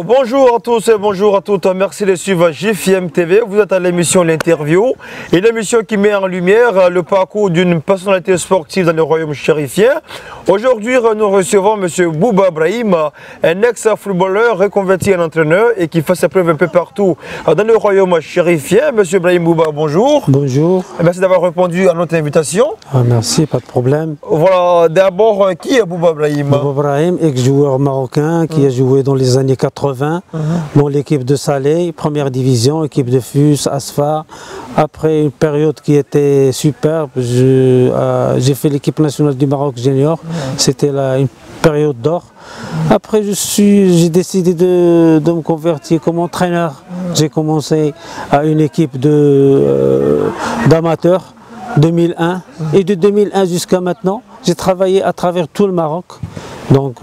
Bonjour à tous et bonjour à toutes, merci de suivre JFM TV, vous êtes à l'émission L'Interview, une émission qui met en lumière le parcours d'une personnalité sportive dans le royaume chérifien. Aujourd'hui, nous recevons M. Bouba Brahim, un ex-footballeur reconverti en entraîneur et qui fait ses preuves un peu partout dans le royaume chérifien. M. Brahim Bouba, bonjour. Bonjour. Merci d'avoir répondu à notre invitation. Merci, pas de problème. Voilà, d'abord, qui est Bouba Brahim? Bouba Brahim, ex-joueur marocain qui a joué dans les années 80 dans l'équipe de Salé, première division, équipe de Fus, Asfa. Après une période qui était superbe, j'ai fait l'équipe nationale du Maroc junior. C'était une période d'or. Après, j'ai décidé de me convertir comme entraîneur. J'ai commencé à une équipe d'amateurs 2001 et de 2001 jusqu'à maintenant, j'ai travaillé à travers tout le Maroc. Donc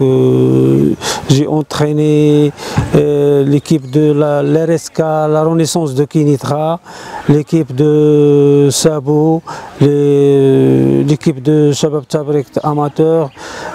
j'ai entraîné l'équipe de l'RSK, la Renaissance de Kinitra, l'équipe de Sabo, l'équipe de Shabab Tabriq amateur,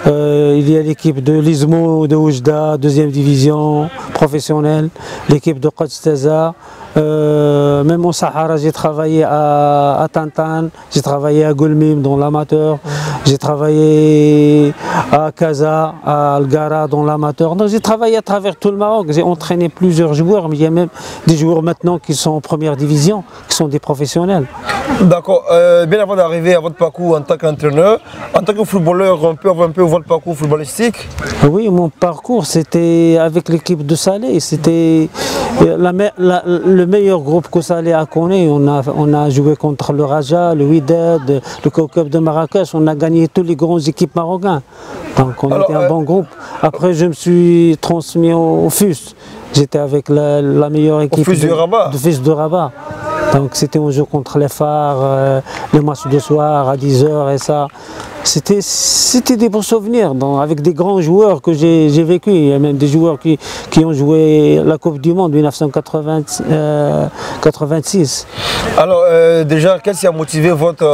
il y a l'équipe de l'Izmo de Oujda, deuxième division professionnelle, l'équipe de Qadstaza. Même au Sahara, j'ai travaillé à Tantan, j'ai travaillé à Golmim dans l'amateur, j'ai travaillé à Kaza, à Algara dans l'amateur. Donc j'ai travaillé à travers tout le Maroc, j'ai entraîné plusieurs joueurs, mais il y a même des joueurs maintenant qui sont en première division, qui sont des professionnels. D'accord. Bien avant d'arriver à votre parcours en tant qu'entraîneur, en tant que footballeur, on peut avoir un peu votre parcours footballistique? Oui, mon parcours c'était avec l'équipe de Salé, c'était le meilleur groupe que Salé a connu. On a joué contre le Raja, le Wydad, le Koukab de Marrakech, on a gagné toutes les grandes équipes marocaines. Donc on était un bon groupe. Après je me suis transmis au FUS, j'étais avec la meilleure équipe au FUS de Rabat. Donc c'était un jeu contre les phares, le match de soir à 10 h et ça. C'était des bons souvenirs avec des grands joueurs que j'ai vécu. Il y a même des joueurs qui ont joué la Coupe du Monde 1986. Alors déjà, qu'est-ce qui a motivé votre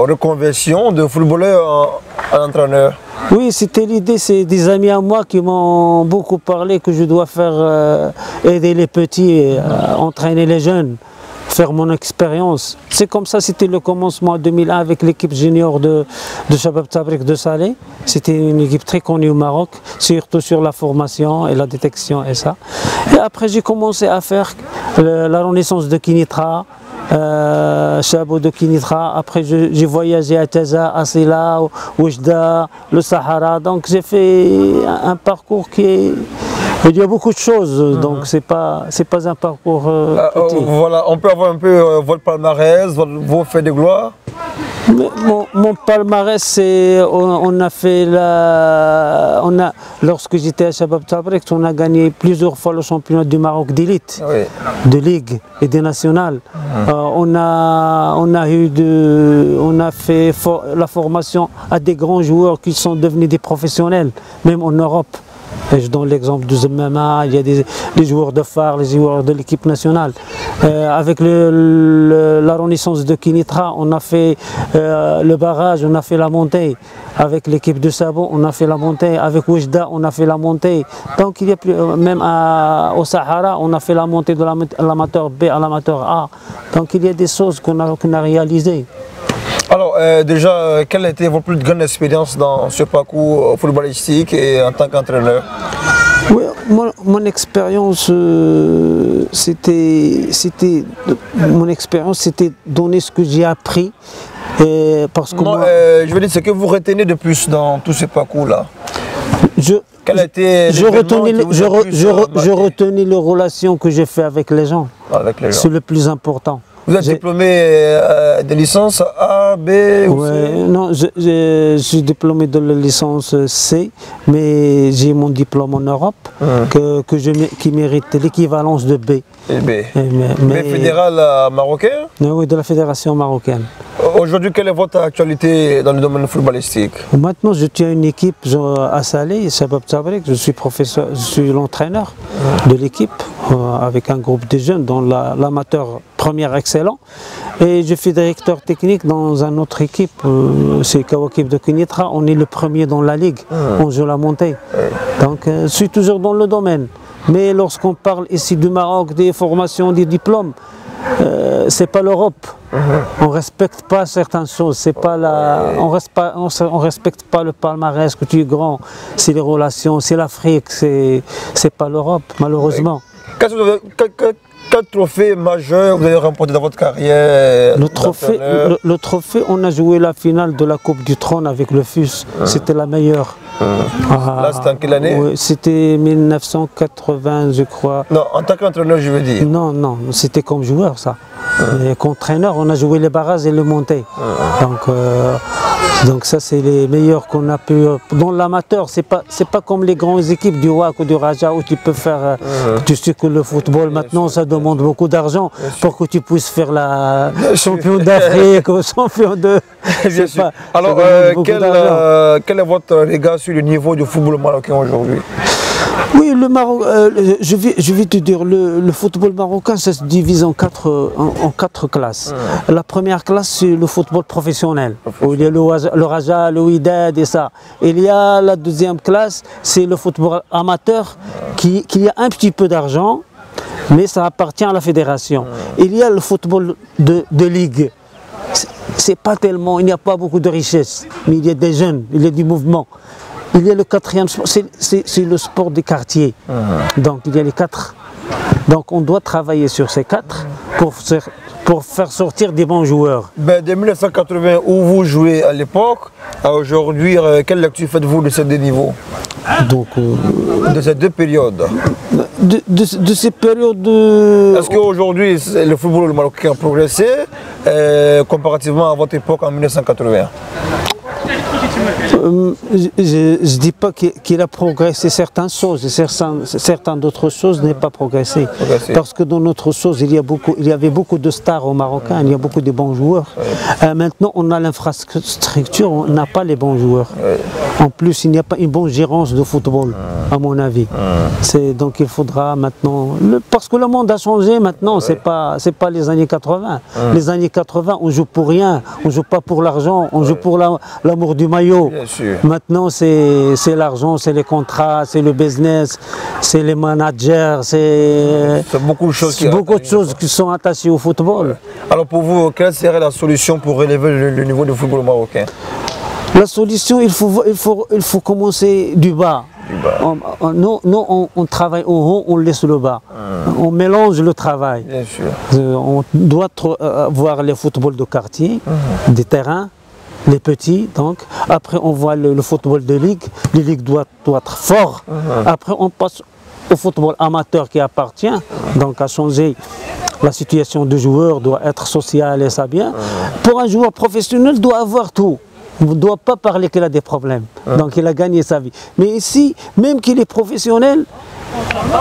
reconversion de footballeur en entraîneur? Oui, c'était l'idée, c'est des amis à moi qui m'ont beaucoup parlé que je dois faire aider les petits, entraîner les jeunes, faire mon expérience. C'est comme ça, c'était le commencement en 2001 avec l'équipe junior de Shabab Tabriq de Salé. C'était une équipe très connue au Maroc, surtout sur la formation et la détection et ça. Et après j'ai commencé à faire la Renaissance de Kinitra, Chabo de Kinitra. Après j'ai voyagé à Taza, à Sila, Oujda, le Sahara. Donc j'ai fait un parcours qui est... Il y a beaucoup de choses, donc c'est pas un parcours petit. Voilà, on peut avoir un peu votre palmarès, vos faits de gloire? Mon palmarès, c'est on a fait lorsque j'étais à Shabab Tabriq, on a gagné plusieurs fois le championnat du Maroc d'élite, de ligue et des nationales. On a fait la formation à des grands joueurs qui sont devenus des professionnels, même en Europe. Et je donne l'exemple du Zemmama, il y a des joueurs de phare, les joueurs de l'équipe nationale. Avec la Renaissance de Kinitra, on a fait le barrage, on a fait la montée. Avec l'équipe de Sabo, on a fait la montée. Avec Oujda, on a fait la montée. Donc il y a même au Sahara, on a fait la montée de l'amateur B à l'amateur A. Donc il y a des choses qu'on a réalisées. Alors déjà, quelle a été votre plus grande expérience dans ce parcours footballistique et en tant qu'entraîneur? Oui, mon expérience, c'était donner ce que j'ai appris. Parce que je veux dire, ce que vous retenez de plus dans tout ce parcours-là? Je retenais les relations que j'ai fait avec les gens. C'est le plus important. Vous êtes diplômé de licence A, B ou C? Non, je suis diplômé de la licence C, mais j'ai mon diplôme en Europe qui mérite l'équivalence de B. Mais fédéral marocain? Oui, de la fédération marocaine. Aujourd'hui, quelle est votre actualité dans le domaine footballistique? Maintenant, je tiens une équipe à Salé, Shabab Tabriq. Je suis professeur, je suis l'entraîneur de l'équipe avec un groupe de jeunes dont l'amateur premier excellent. Et je suis directeur technique dans une autre équipe, c'est Kawakib de Kinitra. On est le premier dans la ligue, on joue la montée. Donc je suis toujours dans le domaine. Mais lorsqu'on parle ici du Maroc, des formations, des diplômes, c'est pas l'Europe. On respecte pas certaines choses. C'est pas on respecte pas le palmarès, que tu es grand. C'est les relations, c'est l'Afrique, c'est pas l'Europe, malheureusement. Quel trophée majeur vous avez remporté dans votre carrière? Le trophée, on a joué la finale de la Coupe du Trône avec le FUS. C'était la meilleure. Là, c'était en quelle année? Oui, c'était 1980, je crois. Non, en tant qu'entraîneur, je veux dire. Non, non, c'était comme joueur, ça. Et comme entraîneur, on a joué les barrages et les montées. Donc ça, c'est les meilleurs qu'on a pu... Dans l'amateur, c'est pas comme les grandes équipes du WAC ou du Raja où tu peux faire... Tu sais que le football, maintenant, ça demande beaucoup d'argent pour que tu puisses faire la champion d'Afrique ou champion de... Bien sûr. Pas, alors, quel est votre regard sur le niveau du football marocain aujourd'hui? Oui, le Maroc, je vais te dire, le football marocain, ça se divise en quatre classes. La première classe, c'est le football professionnel, où il y a le Raja, le Wydad et ça. Il y a la deuxième classe, c'est le football amateur, qui a un petit peu d'argent, mais ça appartient à la fédération. Il y a le football de ligue. C'est pas tellement, il n'y a pas beaucoup de richesse, mais il y a des jeunes, il y a du mouvement. Il y a le quatrième sport, c'est le sport des quartiers. Donc il y a les quatre. Donc on doit travailler sur ces quatre pour faire sortir des bons joueurs. Ben, de 1980 où vous jouez à l'époque, à aujourd'hui, quelle lecture faites-vous de ces deux niveaux? Donc, de ces deux périodes? De ces périodes... Est-ce qu'aujourd'hui le football marocain a progressé comparativement à votre époque en 1980? Je ne dis pas qu'il a progressé certaines choses, et certaines d'autres choses n'ont pas progressé. Parce que dans notre chose, il y avait beaucoup de stars au Marocain, il y a beaucoup de bons joueurs. Maintenant, on a l'infrastructure, on n'a pas les bons joueurs. En plus, il n'y a pas une bonne gérance de football, à mon avis. Donc il faudra maintenant... Parce que le monde a changé maintenant, c'est pas les années 80. Les années 80, on joue pour rien, on joue pas pour l'argent, on joue pour l'amour du maillot. Maintenant, c'est l'argent, c'est les contrats, c'est le business, c'est les managers, c'est beaucoup de choses qui sont attachées au football. Alors pour vous, quelle serait la solution pour relever le niveau du football marocain? La solution, il faut commencer du bas. Nous, on travaille au haut, on laisse le bas. On mélange le travail. Bien sûr. On doit voir les footballs de quartier, des terrains, les petits, donc. Après, on voit le football de ligue. Les ligues doivent être forts. Après, on passe au football amateur qui appartient, donc à changer. La situation du joueur doit être sociale et ça bien. Pour un joueur professionnel, il doit avoir tout. On ne doit pas parler qu'il a des problèmes. Donc il a gagné sa vie. Mais ici, même qu'il est professionnel,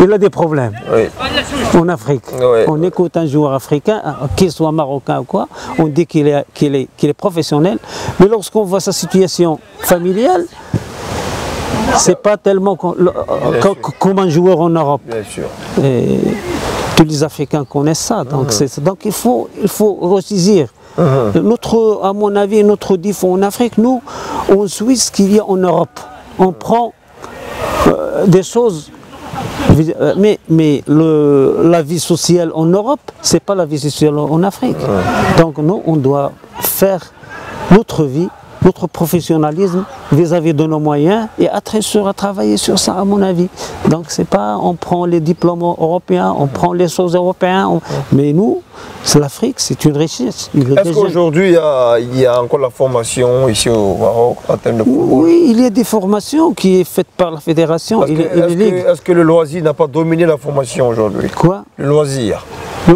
il a des problèmes. En Afrique. On écoute un joueur africain, qu'il soit marocain ou quoi, on dit qu'il est professionnel. Mais lorsqu'on voit sa situation familiale, c'est pas tellement comme un joueur en Europe. Bien sûr. Et tous les Africains connaissent ça. Donc il faut ressaisir. À mon avis, notre défaut en Afrique, nous, on suit ce qu'il y a en Europe. On prend des choses, mais la vie sociale en Europe, ce n'est pas la vie sociale en Afrique. Donc nous, on doit faire notre vie, notre professionnalisme vis-à-vis de nos moyens et être sûr à travailler sur ça, à mon avis. Donc c'est pas, on prend les diplômes européens, on prend les choses européennes, mais nous, c'est l'Afrique, c'est une richesse. Est-ce qu'aujourd'hui, il y a encore la formation ici au Maroc en termes de football? Oui, il y a des formations qui sont faites par la fédération. Est-ce que le loisir n'a pas dominé la formation aujourd'hui? Quoi? Le loisir.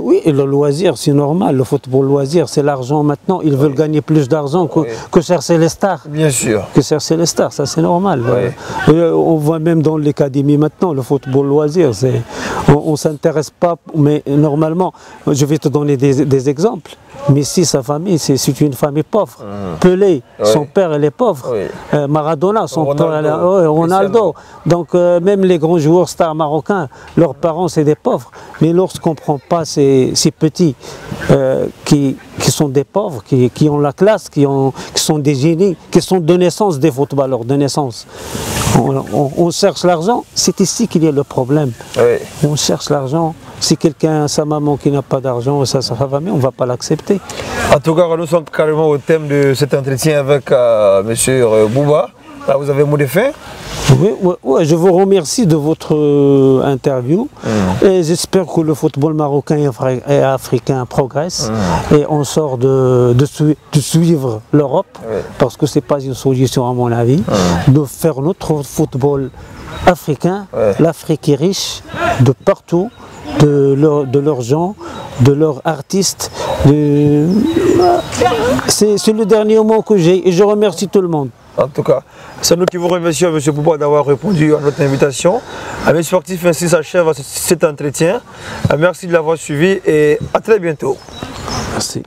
Oui, et le loisir, c'est normal. Le football loisir, c'est l'argent maintenant. Ils veulent gagner plus d'argent que chercher les stars. Bien sûr. Que chercher les stars, ça c'est normal. On voit même dans l'académie maintenant, le football loisir. On ne s'intéresse pas, mais normalement, je vais te donner des exemples. Messi, sa famille, c'est une famille pauvre. Pelé, son père, il est pauvre. Maradona, son père, Ronaldo. Donc même les grands joueurs stars marocains, leurs parents, c'est des pauvres. Mais lorsqu'on ne prend pas ces petits qui sont des pauvres, qui ont la classe, qui sont des génies, qui sont de naissance des footballeurs, de naissance. On cherche l'argent, c'est ici qu'il y a le problème. On cherche l'argent. Si quelqu'un a sa maman qui n'a pas d'argent, sa famille, on ne va pas l'accepter. En tout cas, nous sommes carrément au thème de cet entretien avec M. Bouba. Là, vous avez un mot de fin? Oui, je vous remercie de votre interview et j'espère que le football marocain et africain progresse et on sort de suivre l'Europe parce que ce n'est pas une solution à mon avis, de faire notre football africain. L'Afrique est riche de partout, de leurs gens, de leurs artistes. C'est le dernier mot que j'ai et je remercie tout le monde. En tout cas, c'est nous qui vous remercions, M. Bouba, d'avoir répondu à notre invitation. Amis sportifs, ainsi s'achève cet entretien. Merci de l'avoir suivi et à très bientôt. Merci.